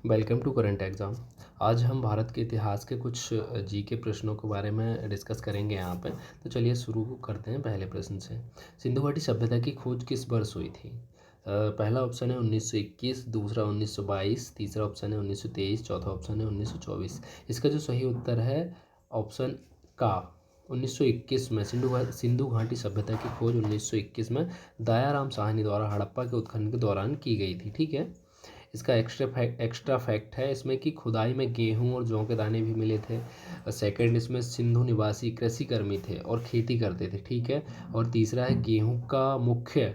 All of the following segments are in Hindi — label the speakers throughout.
Speaker 1: Welcome to current exam. आज हम भारत के इतिहास के कुछ जी के प्रश्नों के बारे में डिस्कस करेंगे यहाँ पे। तो चलिए शुरू करते हैं पहले प्रश्न से। सिंधु घाटी सभ्यता की खोज किस वर्ष हुई थी? पहला ऑप्शन है 1921, दूसरा 1922, तीसरा ऑप्शन है 1923, चौथा ऑप्शन है 1924। इसका जो सही उत्तर है ऑप्शन का 1921 में सिंधु घाटी सभ्यता की खोज 1921 में दयाराम साहनी द्वारा हड़प्पा के उत्खनन के दौरान की गई थी। ठीक है। इसका एक्स्ट्रा फैक्ट है इसमें कि खुदाई में गेहूं और जौ के दाने भी मिले थे। सेकंड, इसमें सिंधु निवासी कृषि कर्मी थे और खेती करते थे। ठीक है। और तीसरा है गेहूं का मुख्य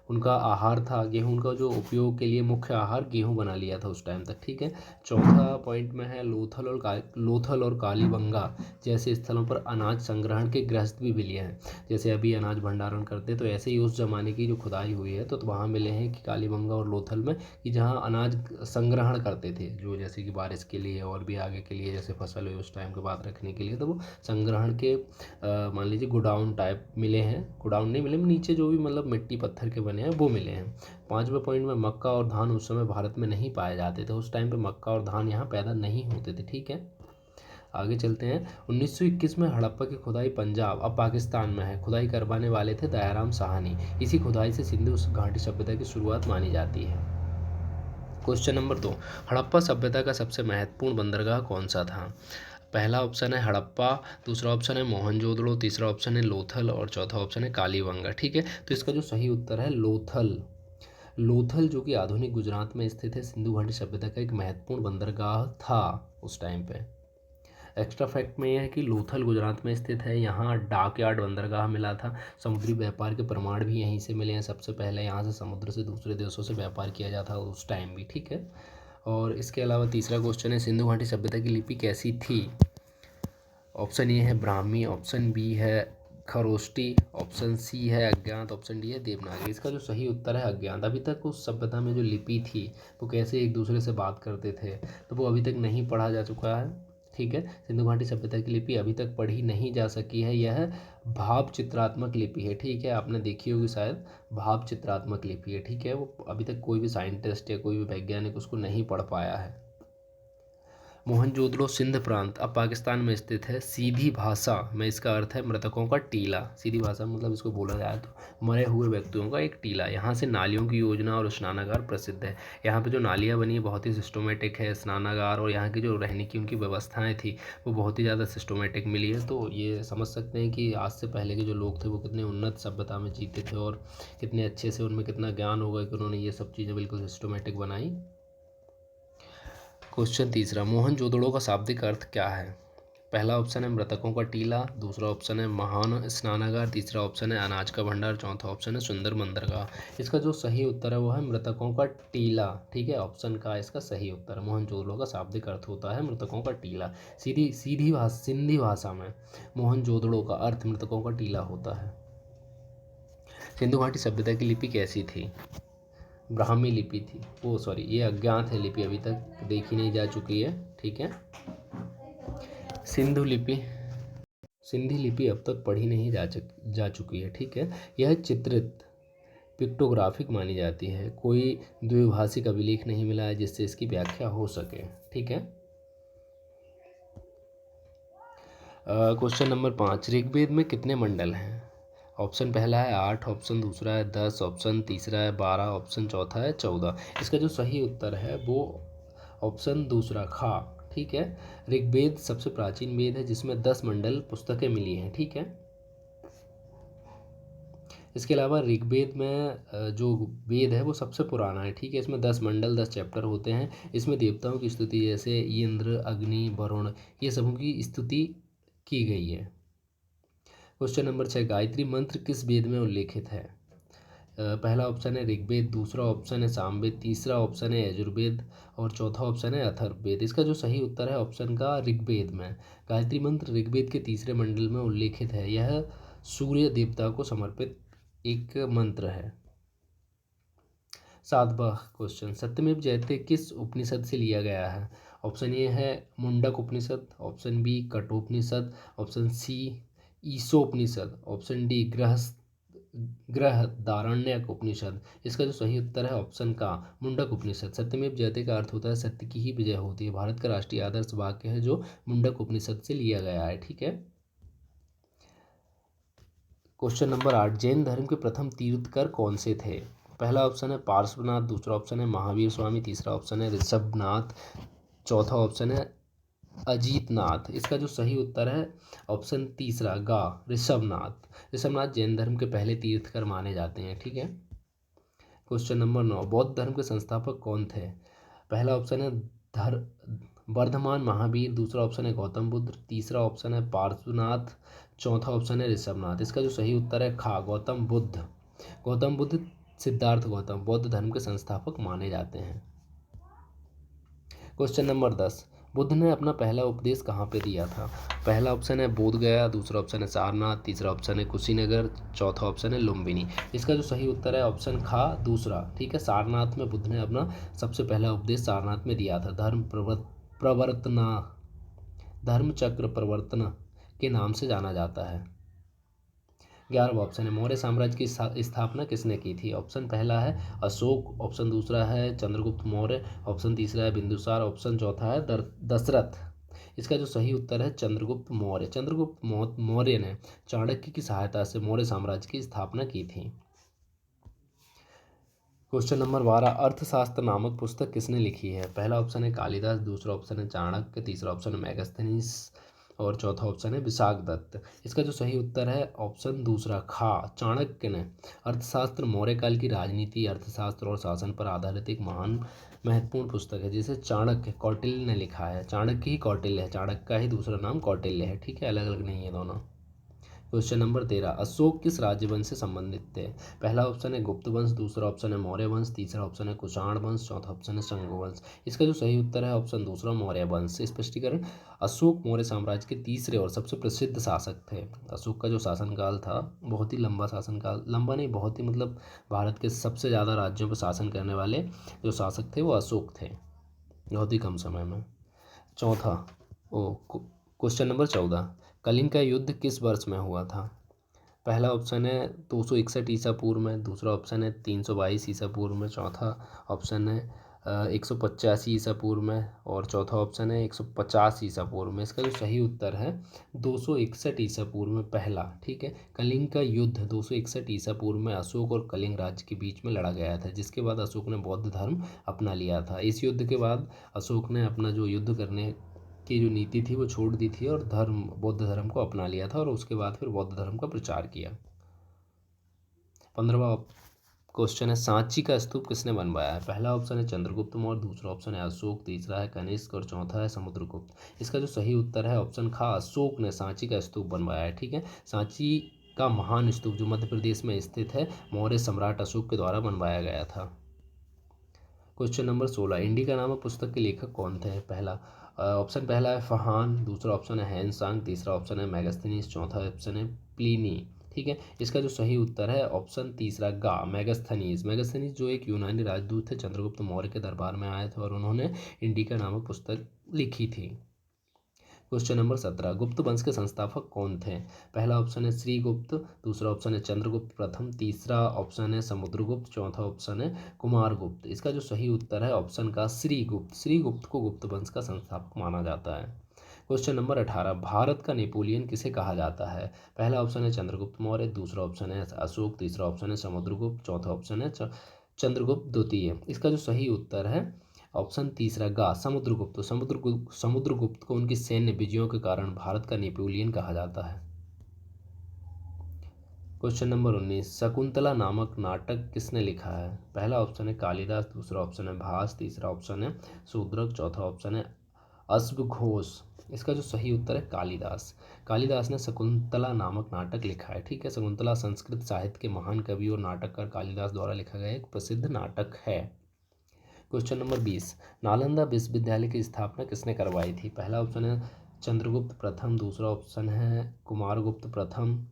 Speaker 1: उनका आहार था। गेहूं का जो उपयोग के लिए मुख्य आहार गेहूं बना लिया था उस टाइम तक। ठीक है। चौथा पॉइंट में है लोथल और कालीबंगा जैसे स्थलों पर अनाज संग्रहण के गृहस्थ भी मिले हैं। जैसे अभी अनाज भंडारण करते तो ऐसे ही उस जमाने की जो खुदाई हुई है तो वहाँ मिले हैं कि कालीबंगा और लोथल में, कि जहाँ अनाज संग्रहण करते थे, जो जैसे कि बारिश के लिए और भी आगे के लिए जैसे फसल हुई उस टाइम के बाद रखने के लिए, तो वो संग्रहण के मान लीजिए गोडाउन टाइप मिले हैं। गोडाउन नहीं मिले, नीचे जो भी मतलब मिट्टी पत्थर के बने हैं वो मिले हैं। पांचवें पॉइंट में मक्का और धान उस समय भारत में नहीं पाए जाते थे। उस टाइम पे मक्का और धान यहाँ पैदा नहीं होते थे। ठीक है। आगे चलते हैं। 1921 में हड़प्पा की खुदाई पंजाब अब पाकिस्तान में है। खुदाई करवाने वाले थे दयाराम साहनी। इसी खुदाई से सिंधु घाटी सभ्यता की शुरुआत मानी जाती है। क्वेश्चन नंबर 2, हड़प्पा सभ्यता का सबसे महत्वपूर्ण बंदरगाह कौन सा था? पहला ऑप्शन है हड़प्पा, दूसरा ऑप्शन है मोहनजोदड़ो, तीसरा ऑप्शन है लोथल और चौथा ऑप्शन है कालीबंगा। ठीक है। तो इसका जो सही उत्तर है लोथल। लोथल जो कि आधुनिक गुजरात में स्थित है, सिंधु घाटी सभ्यता का एक महत्वपूर्ण बंदरगाह था उस टाइम पे। एक्स्ट्रा फैक्ट में यह है कि लोथल गुजरात में स्थित है। यहाँ डाकयार्ड बंदरगाह मिला था। समुद्री व्यापार के प्रमाण भी यहीं से मिले हैं। सबसे पहले यहाँ से समुद्र से दूसरे देशों से व्यापार किया जाता उस टाइम भी। ठीक है। और इसके अलावा तीसरा क्वेश्चन है, सिंधु घाटी सभ्यता की लिपि कैसी थी? ऑप्शन ए है ब्राह्मी, ऑप्शन बी है खरोष्टी, ऑप्शन सी है अज्ञात, ऑप्शन डी है देवनागरी। इसका जो सही उत्तर है अज्ञात। अभी तक उस सभ्यता में जो लिपि थी वो कैसे एक दूसरे से बात करते थे तो वो अभी तक नहीं पढ़ा जा चुका है। ठीक है। सिंधु घाटी सभ्यता की लिपि अभी तक पढ़ी नहीं जा सकी है। यह भाव चित्रात्मक लिपि है। ठीक है। आपने देखी होगी शायद, भाव चित्रात्मक लिपि है। ठीक है। वो अभी तक कोई भी साइंटिस्ट या कोई भी वैज्ञानिक उसको नहीं पढ़ पाया है। मोहनजोदड़ो सिंध प्रांत अब पाकिस्तान में स्थित है। सीधी भाषा में इसका अर्थ है मृतकों का टीला। सीधी भाषा मतलब इसको बोला जाए तो मरे हुए व्यक्तियों का एक टीला। यहाँ से नालियों की योजना और स्नानागार प्रसिद्ध है। यहाँ पे जो नालियाँ बनी है बहुत ही सिस्टमेटिक है। स्नानागार और यहाँ की जो रहने की उनकी व्यवस्थाएँ थी वो बहुत ही ज़्यादा सिस्टमेटिक मिली है। तो ये समझ सकते हैं कि आज से पहले के जो लोग थे वो कितने उन्नत सभ्यता में जीते थे और कितने अच्छे से उनमें कितना ज्ञान होगा कि उन्होंने ये सब चीज़ें बिल्कुल सिस्टमेटिक बनाई। क्वेश्चन तीसरा, मोहनजोदड़ो का शाब्दिक अर्थ क्या है? पहला ऑप्शन है मृतकों का टीला, दूसरा ऑप्शन है महान स्नानागार, तीसरा ऑप्शन है अनाज का भंडार, चौथा ऑप्शन है सुंदर बंदरगाह। इसका जो सही उत्तर है वो है मृतकों का टीला। ठीक है। ऑप्शन का इसका सही उत्तर है। मोहनजोदड़ो का शाब्दिक अर्थ होता है मृतकों का टीला। सिंधी भाषा में मोहनजोदड़ो का अर्थ मृतकों का टीला होता है। सिंधु घाटी सभ्यता की लिपि कैसी थी? ब्राह्मी लिपि थी। वो सॉरी, ये अज्ञात है लिपि, अभी तक देखी नहीं जा चुकी है। ठीक है। सिंधु लिपि सिंधी लिपि अब तक पढ़ी नहीं जा चुकी है। ठीक है। यह चित्रित पिक्टोग्राफिक मानी जाती है। कोई द्विभाषिक अभिलेख नहीं मिला है जिससे इसकी व्याख्या हो सके। ठीक है। क्वेश्चन नंबर 5, ऋग्वेद में कितने मंडल हैं? ऑप्शन पहला है 8, ऑप्शन दूसरा है 10, ऑप्शन तीसरा है 12, ऑप्शन चौथा है 14। इसका जो सही उत्तर है वो ऑप्शन दूसरा खा। ठीक है। ऋग्वेद सबसे प्राचीन वेद है जिसमें 10 मंडल पुस्तकें मिली हैं। ठीक है। इसके अलावा ऋग्वेद में जो वेद है वो सबसे पुराना है। ठीक है। इसमें 10 मंडल 10 चैप्टर होते हैं। इसमें देवताओं की स्तुति जैसे इंद्र, अग्नि, वरुण, ये सबों की स्तुति की गई है। क्वेश्चन नंबर 6, गायत्री मंत्र किस वेद में उल्लेखित है? पहला ऑप्शन है ऋग्वेद, दूसरा ऑप्शन है सामवेद, तीसरा ऑप्शन है यजुर्वेद और चौथा ऑप्शन है अथर्ववेद। इसका जो सही उत्तर है ऑप्शन का ऋग्वेद में। गायत्री मंत्र ऋग्वेद के तीसरे मंडल में उल्लेखित है। यह सूर्य देवता को समर्पित एक मंत्र है। 7वां क्वेश्चन, सत्यमेव जयते किस उपनिषद से लिया गया है? ऑप्शन ए है Mundaka Upanishad, option B Kathopanishad, option C Ishopanishad, option D गृहस्थ बृहदारण्यक उपनिषद। इसका जो सही उत्तर है ऑप्शन का मुंडक उपनिषद। सत्यमेव जयते का अर्थ होता है सत्य की ही विजय होती है। भारत का राष्ट्रीय आदर्श वाक्य है जो मुंडक उपनिषद से लिया गया है। ठीक है। क्वेश्चन नंबर 8, जैन धर्म के प्रथम तीर्थकर कौन से थे? पहला ऑप्शन है पार्श्वनाथ, दूसरा ऑप्शन है महावीर स्वामी, तीसरा ऑप्शन है ऋषभनाथ, चौथा ऑप्शन है अजीतनाथ। इसका जो सही उत्तर है ऑप्शन तीसरा गा ऋषभनाथ। ऋषभनाथ जैन धर्म के पहले तीर्थकर माने जाते हैं। ठीक है। क्वेश्चन नंबर 9, बौद्ध धर्म के संस्थापक कौन थे? पहला ऑप्शन है धर वर्धमान महावीर, दूसरा ऑप्शन है गौतम बुद्ध, तीसरा ऑप्शन है पार्श्वनाथ, चौथा ऑप्शन है ऋषभनाथ। इसका जो सही उत्तर है खा गौतम बुद्ध। गौतम बुद्ध सिद्धार्थ गौतम बौद्ध धर्म के संस्थापक माने जाते हैं। क्वेश्चन नंबर 10, बुद्ध ने अपना पहला उपदेश कहाँ पे दिया था? पहला ऑप्शन है बोध गया, दूसरा ऑप्शन है सारनाथ, तीसरा ऑप्शन है कुशीनगर, चौथा ऑप्शन है लुम्बिनी। इसका जो सही उत्तर है ऑप्शन खा दूसरा। ठीक है। सारनाथ में बुद्ध ने अपना सबसे पहला उपदेश सारनाथ में दिया था। प्रवर्तना धर्म चक्र प्रवर्तन के नाम से जाना जाता है। 11वां ऑप्शन है मौर्य साम्राज्य की स्थापना किसने की थी? ऑप्शन पहला है अशोक, ऑप्शन दूसरा है चंद्रगुप्त मौर्य, ऑप्शन तीसरा है बिंदुसार, ऑप्शन चौथा है दशरथ। इसका जो सही उत्तर है चंद्रगुप्त मौर्य। चंद्रगुप्त मौर्य ने चाणक्य की सहायता से मौर्य साम्राज्य की स्थापना की थी। क्वेश्चन नंबर 12, अर्थशास्त्र नामक पुस्तक किसने लिखी है? पहला ऑप्शन है कालिदास, दूसरा ऑप्शन है चाणक्य, तीसरा ऑप्शन है मेगास्थनीज और चौथा ऑप्शन है विशाखदत्त। इसका जो सही उत्तर है ऑप्शन दूसरा खा चाणक्य ने। अर्थशास्त्र मौर्य काल की राजनीति, अर्थशास्त्र और शासन पर आधारित एक महान महत्वपूर्ण पुस्तक है जिसे चाणक्य कौटिल्य ने लिखा है। चाणक्य ही कौटिल्य है, चाणक्य का ही दूसरा नाम कौटिल्य है। ठीक है, अलग अलग नहीं है दोनों। क्वेश्चन नंबर 13, अशोक किस राज्यवंश से संबंधित थे? पहला ऑप्शन है गुप्त वंश, दूसरा ऑप्शन है मौर्य वंश, तीसरा ऑप्शन है कुषाण वंश, चौथा ऑप्शन है शंगु वंश। इसका जो सही उत्तर है ऑप्शन दूसरा मौर्य वंश। स्पष्टीकरण, अशोक मौर्य साम्राज्य के तीसरे और सबसे प्रसिद्ध शासक थे। अशोक का जो शासनकाल था बहुत ही लंबा शासनकाल, लंबा नहीं बहुत ही मतलब भारत के सबसे ज़्यादा राज्यों पर शासन करने वाले जो शासक थे वो अशोक थे, बहुत ही कम समय में। चौथा क्वेश्चन नंबर 14, कलिंग का युद्ध किस वर्ष में हुआ था? पहला ऑप्शन है 261 ईसा पूर्व में, दूसरा ऑप्शन है 322 ईसा पूर्व में, चौथा ऑप्शन है 185 ईसा पूर्व में और चौथा ऑप्शन है 150 ईसा पूर्व में। इसका जो सही उत्तर है 261 ईसा पूर्व में पहला। ठीक है। कलिंग का युद्ध 261 ईसा पूर्व में अशोक और कलिंग राज्य के बीच में लड़ा गया था, जिसके बाद अशोक ने बौद्ध धर्म अपना लिया था। इस युद्ध के बाद अशोक ने अपना जो युद्ध करने की जो नीति थी वो छोड़ दी थी और बौद्ध धर्म को अपना लिया था और उसके बाद फिर बौद्ध धर्म का प्रचार किया। 15वां क्वेश्चन है सांची का स्तूप किसने बनवाया है? पहला ऑप्शन है चंद्रगुप्त मौर्य, दूसरा ऑप्शन है अशोक, तीसरा है कनिष्क और चौथा है समुद्रगुप्त। इसका जो सही उत्तर है ऑप्शन खा अशोक ने सांची का स्तूप बनवाया है। ठीक है। सांची का महान स्तूप जो मध्य प्रदेश में स्थित है मौर्य सम्राट अशोक के द्वारा बनवाया गया था। क्वेश्चन नंबर 16, इंडिका नामक पुस्तक के लेखक कौन थे? ऑप्शन पहला है फहान, दूसरा ऑप्शन है हैंसांग, तीसरा ऑप्शन है मेगास्थनीज, चौथा ऑप्शन है प्लिनी। ठीक है। इसका जो सही उत्तर है ऑप्शन तीसरा गा मेगास्थनीज। मेगास्थनीज जो एक यूनानी राजदूत थे चंद्रगुप्त मौर्य के दरबार में आए थे और उन्होंने इंडिका नामक पुस्तक लिखी थी। क्वेश्चन नंबर 17, गुप्त वंश के संस्थापक कौन थे? पहला ऑप्शन है श्रीगुप्त, दूसरा ऑप्शन है चंद्रगुप्त प्रथम, तीसरा ऑप्शन है समुद्रगुप्त, चौथा ऑप्शन है कुमारगुप्त। इसका जो सही उत्तर है ऑप्शन का श्रीगुप्त। श्रीगुप्त को गुप्त वंश का संस्थापक माना जाता है। क्वेश्चन नंबर 18, भारत का नेपोलियन किसे कहा जाता है? पहला ऑप्शन है चंद्रगुप्त मौर्य, दूसरा ऑप्शन है अशोक, तीसरा ऑप्शन है समुद्रगुप्त, चौथा ऑप्शन है चंद्रगुप्त द्वितीय। इसका जो सही उत्तर है ऑप्शन तीसरा गा समुद्रगुप्त। तो समुद्रगुप्त को उनकी सैन्य विजयों के कारण भारत का नेपोलियन कहा जाता है। क्वेश्चन नंबर 19, शकुंतला नामक नाटक किसने लिखा है? पहला ऑप्शन है कालिदास, दूसरा ऑप्शन है भास, तीसरा ऑप्शन है शूद्रक, चौथा ऑप्शन है अश्वघोष। इसका जो सही उत्तर है कालिदास। कालिदास ने शकुंतला नामक नाटक लिखा है। ठीक है। शकुंतला संस्कृत साहित्य के महान कवि और नाटककार कालिदास द्वारा लिखा गया एक प्रसिद्ध नाटक है। क्वेश्चन नंबर 20, नालंदा विश्वविद्यालय की स्थापना किसने करवाई थी? पहला ऑप्शन है चंद्रगुप्त प्रथम, दूसरा ऑप्शन है कुमारगुप्त प्रथम,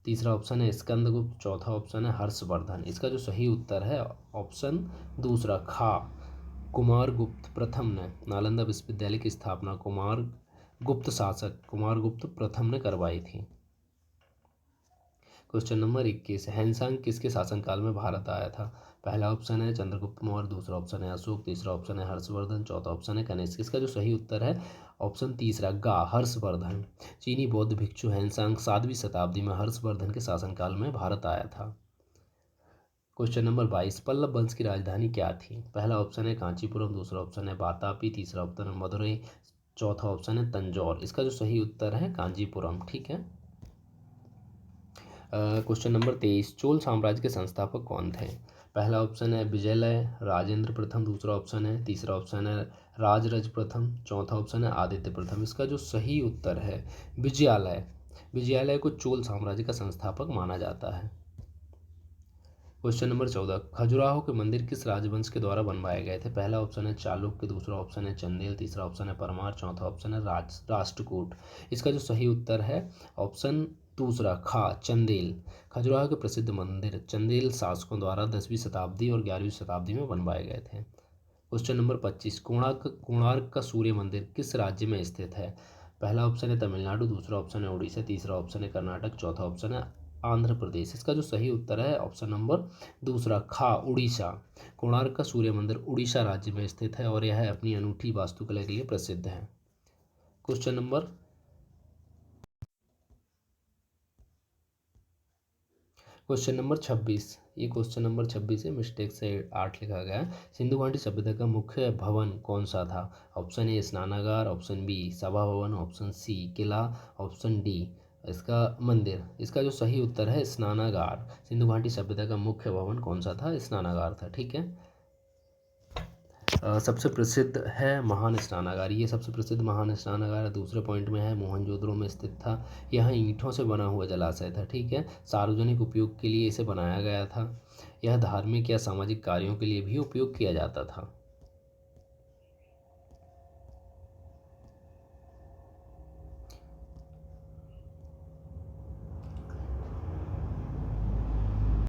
Speaker 1: तीसरा ऑप्शन है स्कंदगुप्त, चौथा ऑप्शन है हर्षवर्धन। इसका जो सही उत्तर है ऑप्शन दूसरा खा कुमारगुप्त प्रथम ने नालंदा विश्वविद्यालय की स्थापना कुमारगुप्त प्रथम ने करवाई थी। क्वेश्चन नंबर 21, हैनसांग किसके शासनकाल में भारत आया था? पहला ऑप्शन है चंद्रगुप्त मौर्य, दूसरा ऑप्शन है अशोक, तीसरा ऑप्शन है हर्षवर्धन, चौथा ऑप्शन है कनिष्क। इसका जो सही उत्तर है ऑप्शन तीसरा गा, हर्षवर्धन। चीनी बौद्ध भिक्षु हैनसांग 7वीं शताब्दी में हर्षवर्धन के शासनकाल में भारत आया था। क्वेश्चन नंबर 22, पल्लव वंश की राजधानी क्या थी? पहला ऑप्शन है कांचीपुरम, दूसरा ऑप्शन है वातापी, तीसरा ऑप्शन है मदुरई, चौथा ऑप्शन है तंजौर। इसका जो सही उत्तर है कांचीपुरम। ठीक है। क्वेश्चन नंबर 23, चोल साम्राज्य के संस्थापक कौन थे? पहला ऑप्शन है विजयलय, राजेंद्र प्रथम, दूसरा ऑप्शन है, तीसरा ऑप्शन है राजरज प्रथम, चौथा ऑप्शन है आदित्य प्रथम। इसका जो सही उत्तर है विजयालय। विजयालय को चोल साम्राज्य का संस्थापक माना जाता है। क्वेश्चन नंबर 14, खजुराहो के मंदिर किस राजवंश के द्वारा बनवाए गए थे? पहला ऑप्शन है चालुक्य, दूसरा ऑप्शन है चंदेल, तीसरा ऑप्शन है परमार, चौथा ऑप्शन है राष्ट्रकूट। इसका जो सही उत्तर है ऑप्शन दूसरा खा, चंदेल। खजुराहो के प्रसिद्ध मंदिर चंदेल शासकों द्वारा 10वीं शताब्दी और 11वीं शताब्दी में बनवाए गए थे। क्वेश्चन नंबर 25, कोणार्क का सूर्य मंदिर किस राज्य में स्थित है? पहला ऑप्शन है तमिलनाडु, दूसरा ऑप्शन है उड़ीसा, तीसरा ऑप्शन है कर्नाटक, चौथा ऑप्शन है आंध्र प्रदेश। इसका जो सही उत्तर है ऑप्शन नंबर दूसरा खा, उड़ीसा। कोणार्क का सूर्य मंदिर उड़ीसा राज्य में स्थित है और यह अपनी अनूठी वास्तुकला के लिए प्रसिद्ध है। क्वेश्चन नंबर 26, ये क्वेश्चन नंबर 26 है, मिस्टेक से 8 लिखा गया है। सिंधु घाटी सभ्यता का मुख्य भवन कौन सा था? ऑप्शन ए स्नानागार, ऑप्शन बी सभा भवन, ऑप्शन सी किला, ऑप्शन डी इसका मंदिर। इसका जो सही उत्तर है स्नानागार। सिंधु घाटी सभ्यता का मुख्य भवन कौन सा था? स्नानागार था। ठीक है। सबसे प्रसिद्ध है महान स्नानागार, ये सबसे प्रसिद्ध महान स्नानागार है। दूसरे पॉइंट में है मोहनजोदड़ो में स्थित था। यह ईंटों से बना हुआ जलाशय था। ठीक है। सार्वजनिक उपयोग के लिए इसे बनाया गया था। यह धार्मिक या सामाजिक कार्यों के लिए भी उपयोग किया जाता था।